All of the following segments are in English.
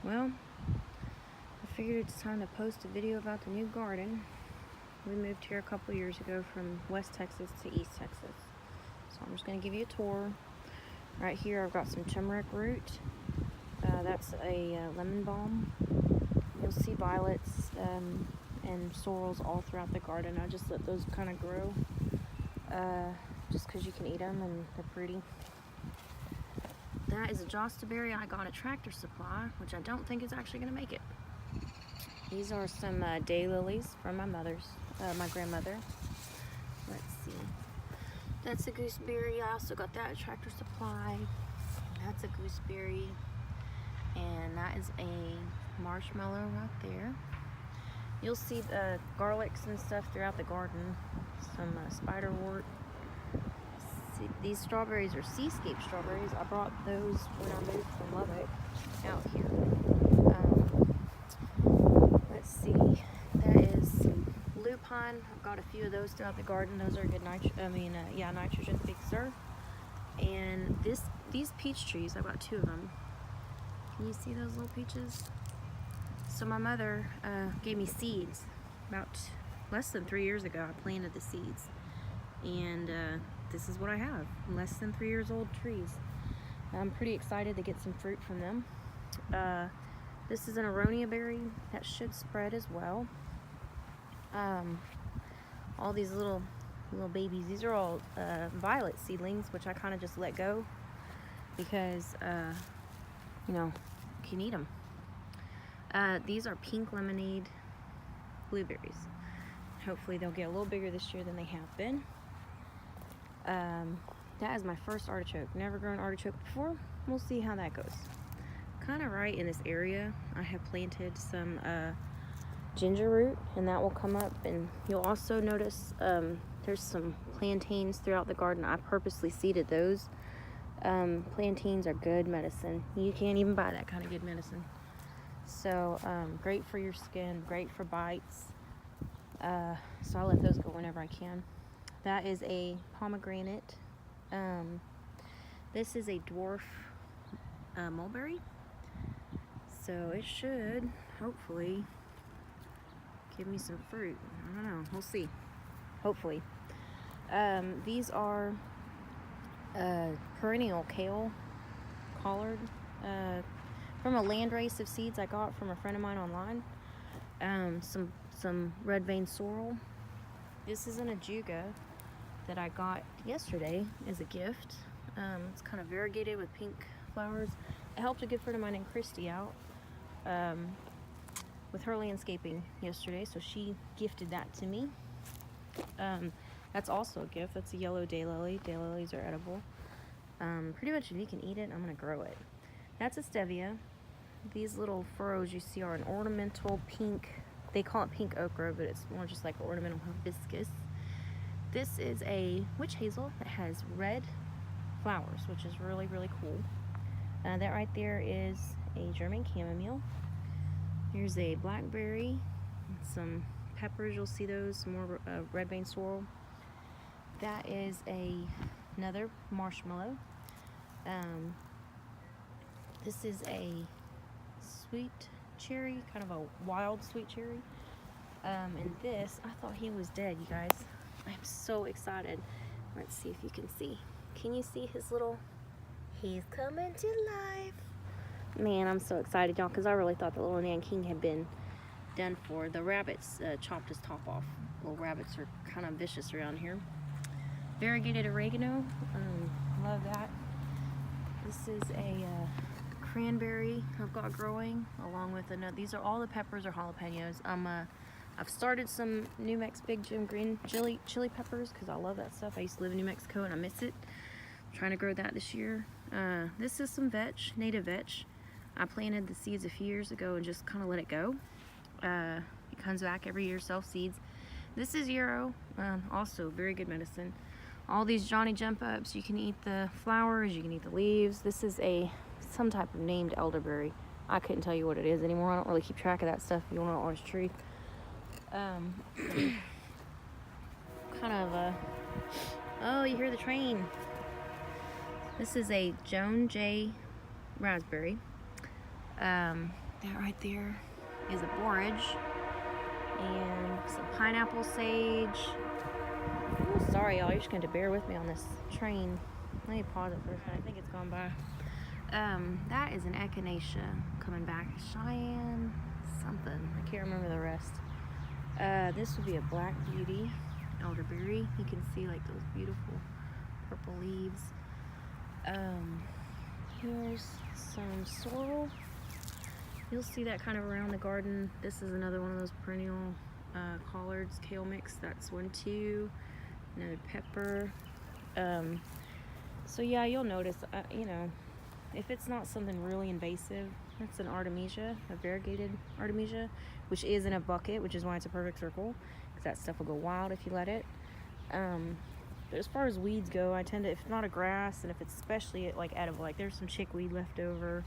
Well, I figured it's time to post a video about the new garden. We moved here a couple years ago from West Texas to East Texas. So I'm just going to give you a tour. Right here I've got some turmeric root. That's a lemon balm. You'll see violets and sorrels all throughout the garden. I just let those kind of grow just because you can eat them and they're pretty. That is a jostaberry I got at Tractor Supply, which I don't think is actually going to make it. These are some daylilies from my grandmother. Let's see. That's a gooseberry. I also got that at Tractor Supply. That's a gooseberry. And that is a marshmallow right there. You'll see the garlics and stuff throughout the garden. Some spiderwort. See, these strawberries are seascape strawberries. I brought those when I moved from Lubbock out here. Let's see. That is lupine. I've got a few of those throughout the garden. Those are good nitrogen fixer. And these peach trees, I've got 2 of them. Can you see those little peaches? So my mother gave me seeds about less than 3 years ago. I planted the seeds, and this is what I have, less than 3 years old trees. I'm pretty excited to get some fruit from them. This is an aronia berry that should spread as well. All these little babies, these are all violet seedlings, which I kind of just let go because you know, you can eat them. These are pink lemonade blueberries. Hopefully they'll get a little bigger this year than they have been. That is my first artichoke. Never grown artichoke before. We'll see how that goes. Kind of right in this area, I have planted some ginger root, and that will come up. And you'll also notice there's some plantains throughout the garden. I purposely seeded those. Plantains are good medicine. You can't even buy that kind of good medicine. So great for your skin, great for bites. So I let those go whenever I can. That is a pomegranate. This is a dwarf mulberry. So it should hopefully give me some fruit. I don't know. We'll see. Hopefully. These are perennial kale collard from a land race of seeds I got from a friend of mine online. Some red vein sorrel. This is an ajuga that I got yesterday as a gift. It's kind of variegated with pink flowers. I helped a good friend of mine named Christy out with her landscaping yesterday, so she gifted that to me. That's also a gift. That's a yellow daylily. Daylilies are edible. Pretty much if you can eat it, I'm going to grow it. That's a stevia. These little furrows you see are an ornamental pink. They call it pink okra, but it's more just like ornamental hibiscus. This is a witch hazel that has red flowers, which is really, really cool. That right there is a German chamomile. Here's a blackberry, some peppers. You'll see those, some more red vein sorrel. That is another marshmallow. This is a sweet cherry, kind of a wild sweet cherry. And this, I thought he was dead, you guys. I'm so excited. Let's see if you can see. Can you see his little, he's coming to life. Man, I'm so excited, y'all, because I really thought the little Nanking had been done for. The rabbits chopped his top off. Little rabbits are kind of vicious around here. Variegated oregano, love that. This is a cranberry I've got growing, along with another. These are all the peppers or jalapenos. I've started some New Mex Big Jim green chili peppers because I love that stuff. I used to live in New Mexico and I miss it. I'm trying to grow that this year. This is some vetch, native vetch. I planted the seeds a few years ago and just kind of let it go. It comes back every year, self-seeds. This is yarrow, also very good medicine. All these Johnny Jump Ups, you can eat the flowers, you can eat the leaves. This is some type of named elderberry. I couldn't tell you what it is anymore. I don't really keep track of that stuff. You don't know honest truth. Kind of oh, you hear the train. This is a Joan J. raspberry. that right there is a borage and some pineapple sage. Ooh, sorry y'all, you're just going to bear with me on this train. Let me pause it for a second. I think it's gone by. That is an echinacea coming back. Cheyenne something. I can't remember the rest. This would be a black beauty elderberry. You can see like those beautiful purple leaves. Here's some sorrel. You'll see that kind of around the garden. This is another one of those perennial collards, kale mix. That's one too. Another pepper. So yeah, you'll notice, you know, if it's not something really invasive, that's an artemisia, a variegated artemisia, which is in a bucket, which is why it's a perfect circle, because that stuff will go wild if you let it. But as far as weeds go, I tend to, if it's not a grass, and if it's especially like edible, like there's some chickweed left over,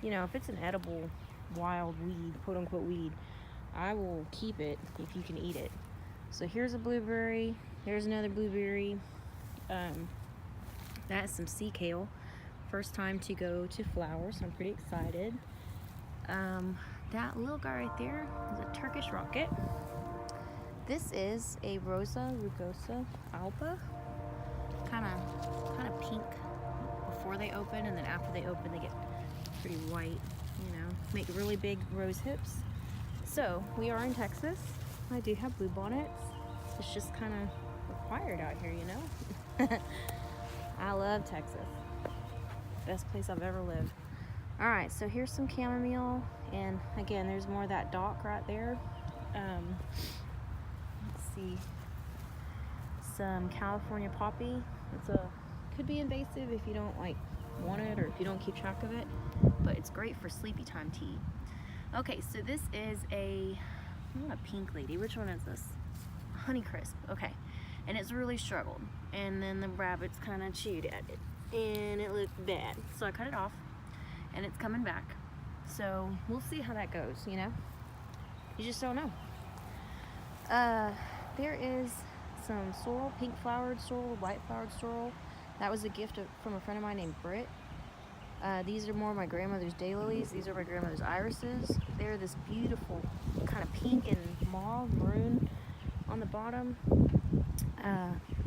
you know, if it's an edible wild weed, quote unquote weed, I will keep it if you can eat it. So here's a blueberry, there's another blueberry. That's some sea kale. First time to go to flower, so I'm pretty excited. That little guy right there is a Turkish rocket. This is a Rosa rugosa alba. Kind of pink before they open, and then after they open, they get pretty white. You know, make really big rose hips. So we are in Texas. I do have bluebonnets. It's just kind of required out here, you know. I love Texas. Best place I've ever lived. Alright, so here's some chamomile, and again, there's more of that dock right there. Let's see. Some California poppy. Could be invasive if you don't like want it, or if you don't keep track of it, but it's great for sleepy time tea. Okay, so this is not a pink lady. Which one is this? Honeycrisp. Okay, and it's really struggled, and then the rabbits kind of chewed at it, and it looked bad, so I cut it off, and it's coming back. So we'll see how that goes. You know, you just don't know. There is some sorrel, pink flowered sorrel, white flowered sorrel. That was a gift from a friend of mine named Britt. These are more my grandmother's daylilies. These are my grandmother's irises. They're this beautiful kind of pink and mauve maroon on the bottom.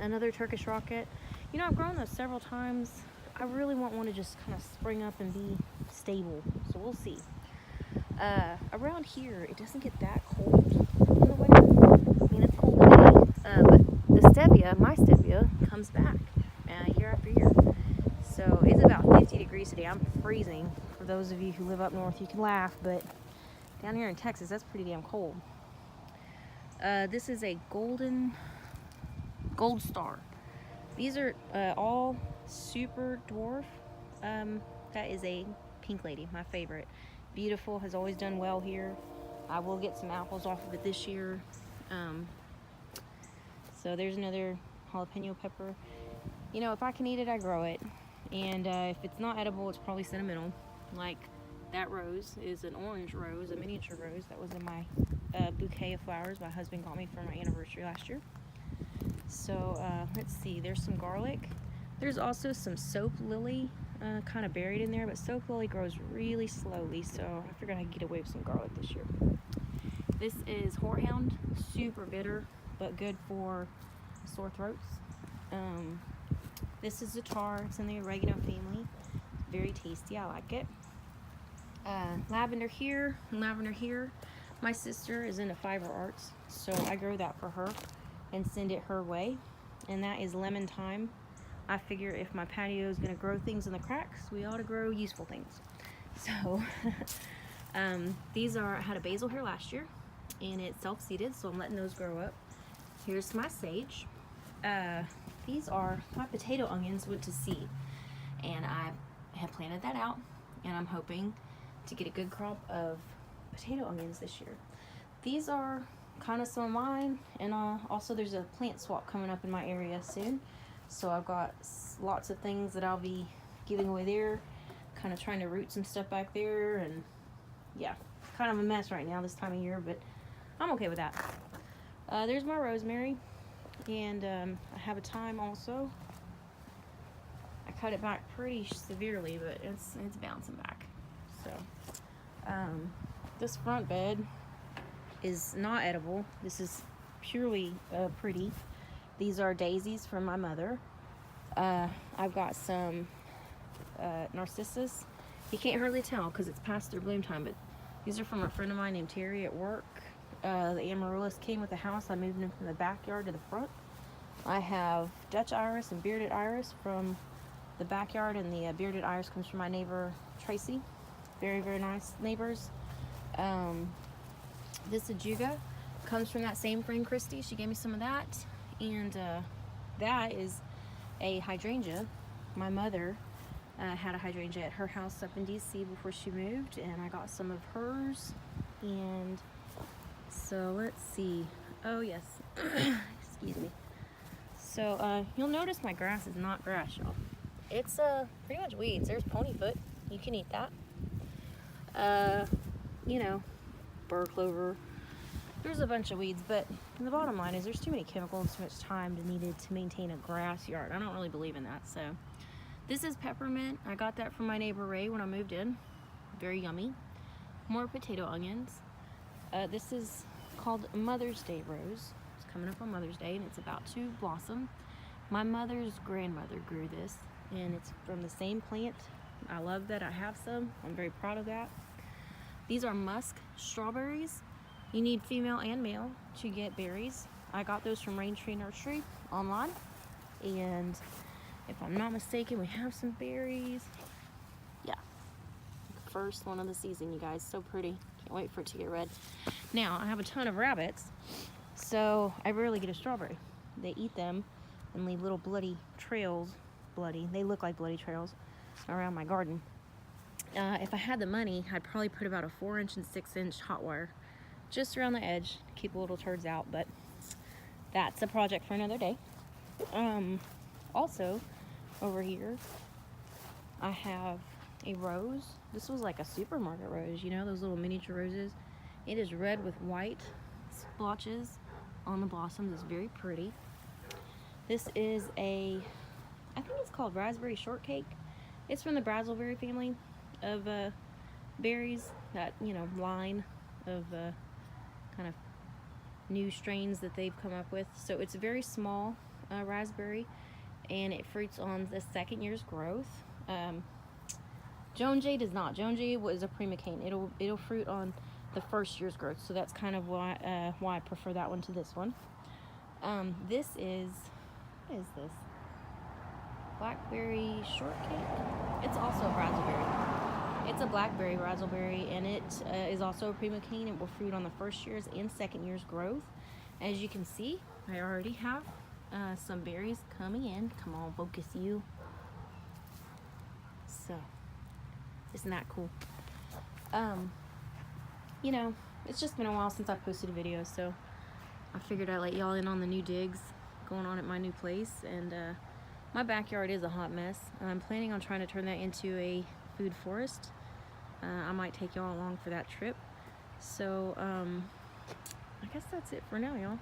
Another Turkish rocket. You know, I've grown those several times. I really want one to just kind of spring up and be stable, so we'll see. Around here, it doesn't get that cold in the winter. I mean, it's cold today, but the stevia, my stevia, comes back year after year. So it's about 50 degrees today. I'm freezing. For those of you who live up north, you can laugh, but down here in Texas, that's pretty damn cold. This is a gold star. These are all super dwarf. That is a pink lady, my favorite. Beautiful, has always done well here. I will get some apples off of it this year. So there's another jalapeno pepper. You know, if I can eat it, I grow it. And if it's not edible, it's probably sentimental. Like that rose is an orange rose, a miniature rose that was in my bouquet of flowers my husband got me for my anniversary last year. So let's see, there's some garlic. There's also some soap lily kind of buried in there, but soap lily grows really slowly, so I figured I'd get away with some garlic this year. This is horehound, super bitter, but good for sore throats. This is Zatar. It's in the oregano family. Very tasty. I like it. Lavender here and lavender here. My sister is into fiber arts, so I grow that for her and send it her way. And that is lemon thyme. I figure if my patio is going to grow things in the cracks, we ought to grow useful things. So these are, I had a basil here last year, and it's self-seeded, so I'm letting those grow up. Here's my sage. These are my potato onions went to seed, and I have planted that out, and I'm hoping to get a good crop of potato onions this year. These are kind of some of mine, and also there's a plant swap coming up in my area soon, so I've got lots of things that I'll be giving away there, kind of trying to root some stuff back there, and yeah, kind of a mess right now this time of year, but I'm okay with that. There's my rosemary, and I have a thyme also. I cut it back pretty severely, but it's bouncing back. So this front bed is not edible. This is purely pretty. These are daisies from my mother. I've got some narcissus. You can't hardly tell because it's past their bloom time, but these are from a friend of mine named Terry at work. The amaryllis came with the house. I moved them from the backyard to the front. I have Dutch iris and bearded iris from the backyard, and the bearded iris comes from my neighbor Tracy. Very, very nice neighbors. This ajuga comes from that same friend Christy. She gave me some of that, and that is a hydrangea. My mother had a hydrangea at her house up in DC before she moved, and I got some of hers. And so let's see. Oh yes, excuse me. So you'll notice my grass is not grass, y'all. It's pretty much weeds. There's ponyfoot. You can eat that. You know, burr clover. There's a bunch of weeds, but the bottom line is there's too many chemicals, too much time needed to maintain a grass yard. I don't really believe in that. So this is peppermint. I got that from my neighbor Ray when I moved in. Very yummy. More potato onions. This is called Mother's Day rose. It's coming up on Mother's Day, and it's about to blossom. My mother's grandmother grew this, and it's from the same plant. I love that I have some. I'm very proud of that. These are musk strawberries. You need female and male to get berries. I got those from Rain Tree Nursery online, and if I'm not mistaken, we have some berries. Yeah, first one of the season, you guys. So pretty. Can't wait for it to get red. Now, I have a ton of rabbits, so I rarely get a strawberry. They eat them and leave little bloody trails. They look like bloody trails around my garden. If I had the money, I'd probably put about a 4-inch and 6-inch hot wire just around the edge to keep the little turds out, but that's a project for another day. Also, over here, I have a rose. This was like a supermarket rose, you know, those little miniature roses. It is red with white splotches on the blossoms. It's very pretty. This is I think it's called raspberry shortcake. It's from the Brazzleberry family of berries, that, you know, line of kind of new strains that they've come up with. So it's a very small raspberry, and it fruits on the 2nd year's growth. Joan Jay does not. Joan Jay was a prima cane. It'll fruit on the 1st year's growth, so that's kind of why I prefer that one to this one. This is, what is this? Blackberry shortcake. It's also a raspberry. It's a blackberry raspberry, and it is also a prima cane. It will fruit on the 1st year's and 2nd year's growth. As you can see, I already have some berries coming in. Come on, focus you. So, isn't that cool? You know, it's just been a while since I posted a video, so I figured I'd let y'all in on the new digs going on at my new place. And my backyard is a hot mess. I'm planning on trying to turn that into a food forest. I might take y'all along for that trip. So I guess that's it for now, y'all.